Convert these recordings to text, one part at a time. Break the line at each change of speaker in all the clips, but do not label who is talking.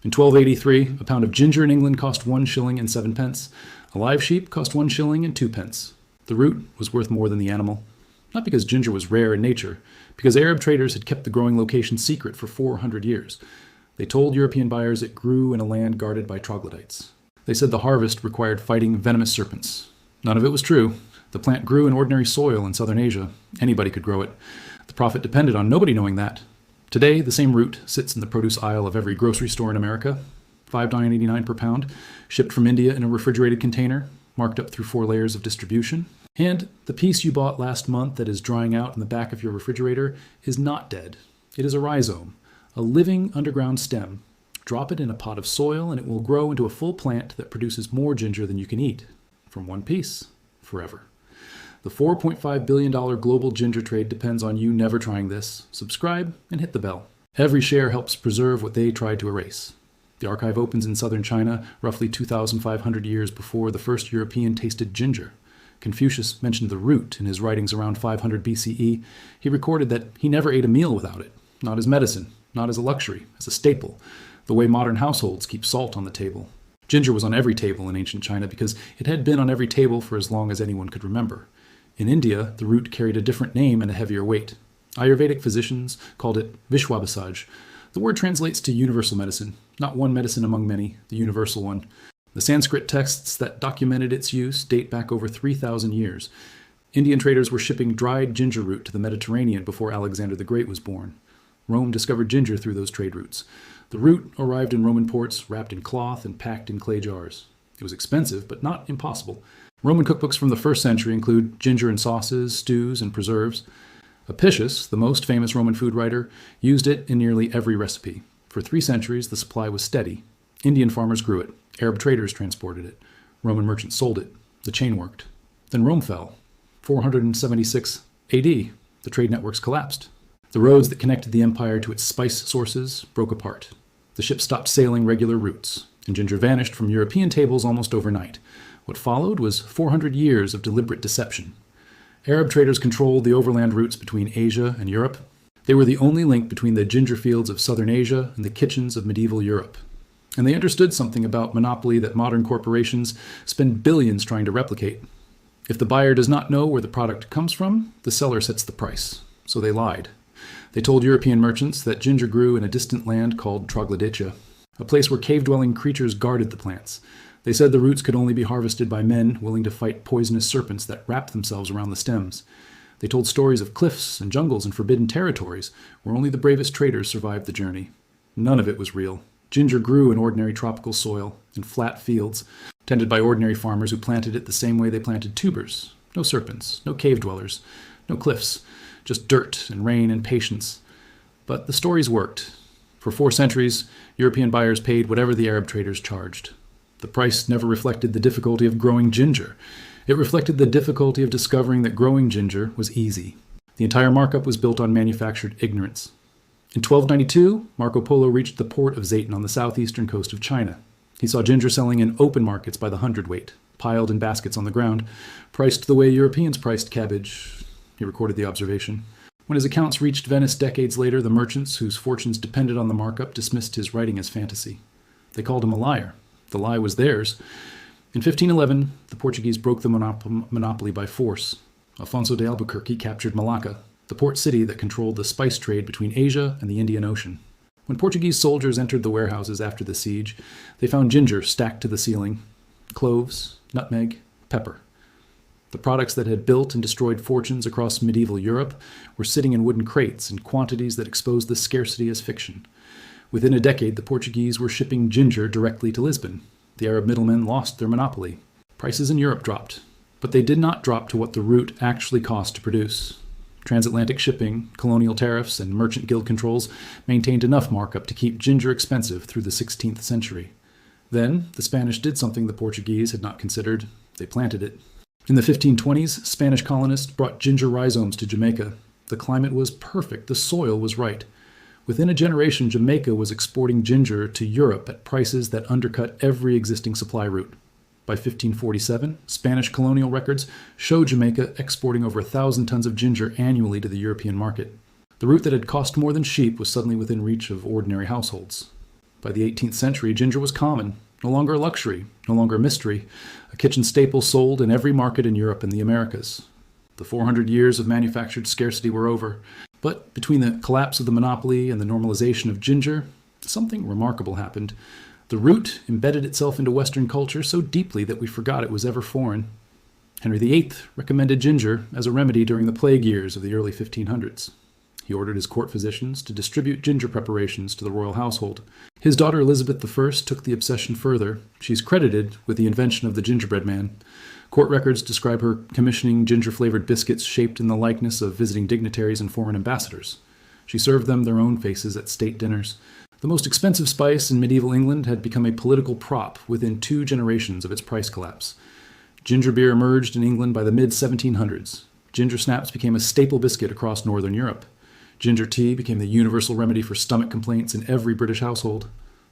In 1283, a pound of ginger in England cost 1 shilling and 7 pence. A live sheep cost 1 shilling and 2 pence. The root was worth more than the animal. Not because ginger was rare in nature, because Arab traders had kept the growing location secret for 400 years. They told European buyers it grew in a land guarded by troglodytes. They said the harvest required fighting venomous serpents. None of it was true. The plant grew in ordinary soil in southern Asia. Anybody could grow it. The profit depended on nobody knowing that. Today, the same root sits in the produce aisle of every grocery store in America, $5.89 per pound, shipped from India in a refrigerated container, marked up through 4 layers of distribution. And the piece you bought last month that is drying out in the back of your refrigerator is not dead. It is a rhizome, a living underground stem. Drop it in a pot of soil and it will grow into a full plant that produces more ginger than you can eat, from one piece, forever. The $4.5 billion global ginger trade depends on you never trying this. Subscribe and hit the bell. Every share helps preserve what they tried to erase. The archive opens in southern China, roughly 2,500 years before the first European tasted ginger. Confucius mentioned the root in his writings around 500 BCE. He recorded that he never ate a meal without it, not as medicine, not as a luxury, as a staple, the way modern households keep salt on the table. Ginger was on every table in ancient China because it had been on every table for as long as anyone could remember. In India, the root carried a different name and a heavier weight. Ayurvedic physicians called it Vishwabhasaj. The word translates to universal medicine, not one medicine among many, the universal one. The Sanskrit texts that documented its use date back over 3,000 years. Indian traders were shipping dried ginger root to the Mediterranean before Alexander the Great was born. Rome discovered ginger through those trade routes. The root arrived in Roman ports, wrapped in cloth and packed in clay jars. It was expensive, but not impossible. Roman cookbooks from the 1st century include ginger in sauces, stews, and preserves. Apicius, the most famous Roman food writer, used it in nearly every recipe. For 3 centuries, the supply was steady. Indian farmers grew it. Arab traders transported it. Roman merchants sold it. The chain worked. Then Rome fell. 476 AD, the trade networks collapsed. The roads that connected the empire to its spice sources broke apart. The ships stopped sailing regular routes, and ginger vanished from European tables almost overnight. What followed was 400 years of deliberate deception. Arab traders controlled the overland routes between Asia and Europe. They were the only link between the ginger fields of southern Asia and the kitchens of medieval Europe. And they understood something about monopoly that modern corporations spend billions trying to replicate. If the buyer does not know where the product comes from, the seller sets the price. So they lied. They told European merchants that ginger grew in a distant land called Troglodytia, a place where cave-dwelling creatures guarded the plants. They said the roots could only be harvested by men willing to fight poisonous serpents that wrapped themselves around the stems. They told stories of cliffs and jungles and forbidden territories where only the bravest traders survived the journey. None of it was real. Ginger grew in ordinary tropical soil, in flat fields, tended by ordinary farmers who planted it the same way they planted tubers. No serpents, no cave dwellers, no cliffs, just dirt and rain and patience. But the stories worked. For 4 centuries, European buyers paid whatever the Arab traders charged. The price never reflected the difficulty of growing ginger. It reflected the difficulty of discovering that growing ginger was easy. The entire markup was built on manufactured ignorance. In 1292, Marco Polo reached the port of Zayton on the southeastern coast of China. He saw ginger selling in open markets by the hundredweight, piled in baskets on the ground, priced the way Europeans priced cabbage. He recorded the observation. When his accounts reached Venice decades later, the merchants, whose fortunes depended on the markup, dismissed his writing as fantasy. They called him a liar. The lie was theirs. In 1511, the Portuguese broke the monopoly by force. Alfonso de Albuquerque captured Malacca, the port city that controlled the spice trade between Asia and the Indian Ocean. When Portuguese soldiers entered the warehouses after the siege, they found ginger stacked to the ceiling, cloves, nutmeg, pepper. The products that had built and destroyed fortunes across medieval Europe were sitting in wooden crates in quantities that exposed the scarcity as fiction. Within a decade, the Portuguese were shipping ginger directly to Lisbon. The Arab middlemen lost their monopoly. Prices in Europe dropped, but they did not drop to what the root actually cost to produce. Transatlantic shipping, colonial tariffs, and merchant guild controls maintained enough markup to keep ginger expensive through the 16th century. Then, the Spanish did something the Portuguese had not considered. They planted it. In the 1520s, Spanish colonists brought ginger rhizomes to Jamaica. The climate was perfect. The soil was right. Within a generation, Jamaica was exporting ginger to Europe at prices that undercut every existing supply route. By 1547, Spanish colonial records show Jamaica exporting over 1,000 tons of ginger annually to the European market. The root that had cost more than sheep was suddenly within reach of ordinary households. By the 18th century, ginger was common, no longer a luxury, no longer a mystery, a kitchen staple sold in every market in Europe and the Americas. The 400 years of manufactured scarcity were over, but between the collapse of the monopoly and the normalization of ginger, something remarkable happened. The root embedded itself into Western culture so deeply that we forgot it was ever foreign. Henry VIII recommended ginger as a remedy during the plague years of the early 1500s. He ordered his court physicians to distribute ginger preparations to the royal household. His daughter Elizabeth I took the obsession further. She's credited with the invention of the gingerbread man. Court records describe her commissioning ginger-flavored biscuits shaped in the likeness of visiting dignitaries and foreign ambassadors. She served them their own faces at state dinners. The most expensive spice in medieval England had become a political prop within 2 generations of its price collapse. Ginger beer emerged in England by the mid-1700s. Ginger snaps became a staple biscuit across northern Europe. Ginger tea became the universal remedy for stomach complaints in every British household.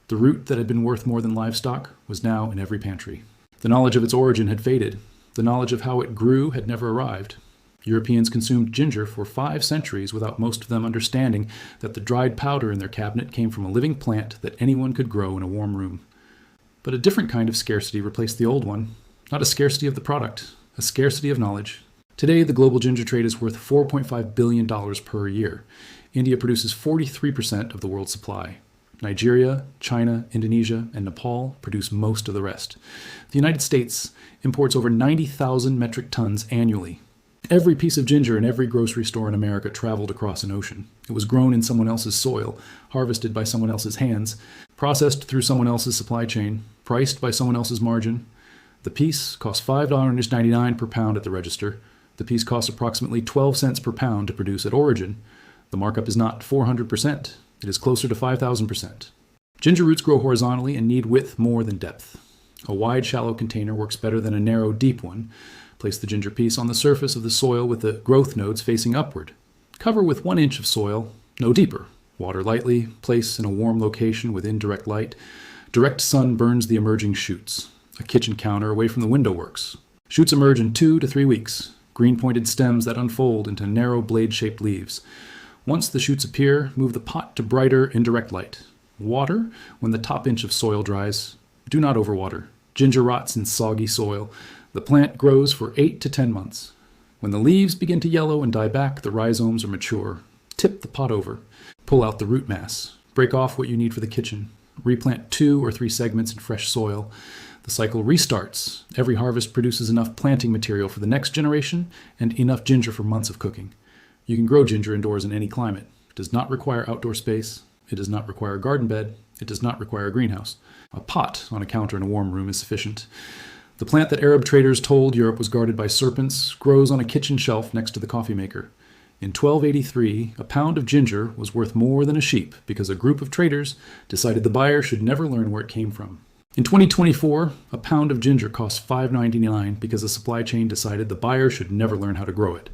The root that had been worth more than livestock was now in every pantry. The knowledge of its origin had faded. The knowledge of how it grew had never arrived. Europeans consumed ginger for 5 centuries without most of them understanding that the dried powder in their cabinet came from a living plant that anyone could grow in a warm room. But a different kind of scarcity replaced the old one. Not a scarcity of the product, a scarcity of knowledge. Today, the global ginger trade is worth $4.5 billion per year. India produces 43% of the world's supply. Nigeria, China, Indonesia, and Nepal produce most of the rest. The United States imports over 90,000 metric tons annually. Every piece of ginger in every grocery store in America traveled across an ocean. It was grown in someone else's soil, harvested by someone else's hands, processed through someone else's supply chain, priced by someone else's margin. The piece costs $5.99 per pound at the register. The piece costs approximately 12 cents per pound to produce at origin. The markup is not 400%. It is closer to 5,000%. Ginger roots grow horizontally and need width more than depth. A wide, shallow container works better than a narrow, deep one. Place the ginger piece on the surface of the soil with the growth nodes facing upward. Cover with 1 inch of soil, no deeper. Water lightly, place in a warm location with indirect light. Direct sun burns the emerging shoots. A kitchen counter away from the window works. Shoots emerge in 2 to 3 weeks. Green-pointed stems that unfold into narrow blade-shaped leaves. Once the shoots appear, move the pot to brighter, indirect light. Water when the top inch of soil dries. Do not overwater. Ginger rots in soggy soil. The plant grows for 8 to 10 months. When the leaves begin to yellow and die back, the rhizomes are mature. Tip the pot over. Pull out the root mass. Break off what you need for the kitchen. Replant 2 or 3 segments in fresh soil. The cycle restarts. Every harvest produces enough planting material for the next generation and enough ginger for months of cooking. You can grow ginger indoors in any climate. It does not require outdoor space. It does not require a garden bed. It does not require a greenhouse. A pot on a counter in a warm room is sufficient. The plant that Arab traders told Europe was guarded by serpents grows on a kitchen shelf next to the coffee maker. In 1283, a pound of ginger was worth more than a sheep because a group of traders decided the buyer should never learn where it came from. In 2024, a pound of ginger costs $5.99 because the supply chain decided the buyer should never learn how to grow it.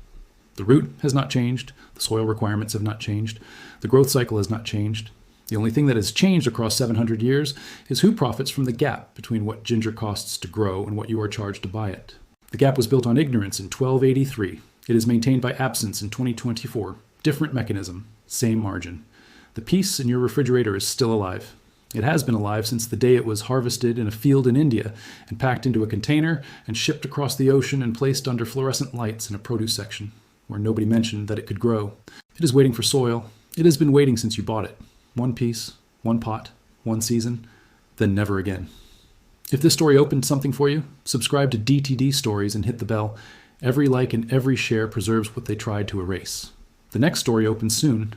The root has not changed, the soil requirements have not changed, the growth cycle has not changed. The only thing that has changed across 700 years is who profits from the gap between what ginger costs to grow and what you are charged to buy it. The gap was built on ignorance in 1283. It is maintained by absence in 2024. Different mechanism, same margin. The piece in your refrigerator is still alive. It has been alive since the day it was harvested in a field in India and packed into a container and shipped across the ocean and placed under fluorescent lights in a produce section, where nobody mentioned that it could grow. It is waiting for soil. It has been waiting since you bought it. 1 piece, 1 pot, 1 season, then never again. If this story opened something for you, subscribe to DTD Stories and hit the bell. Every like and every share preserves what they tried to erase. The next story opens soon.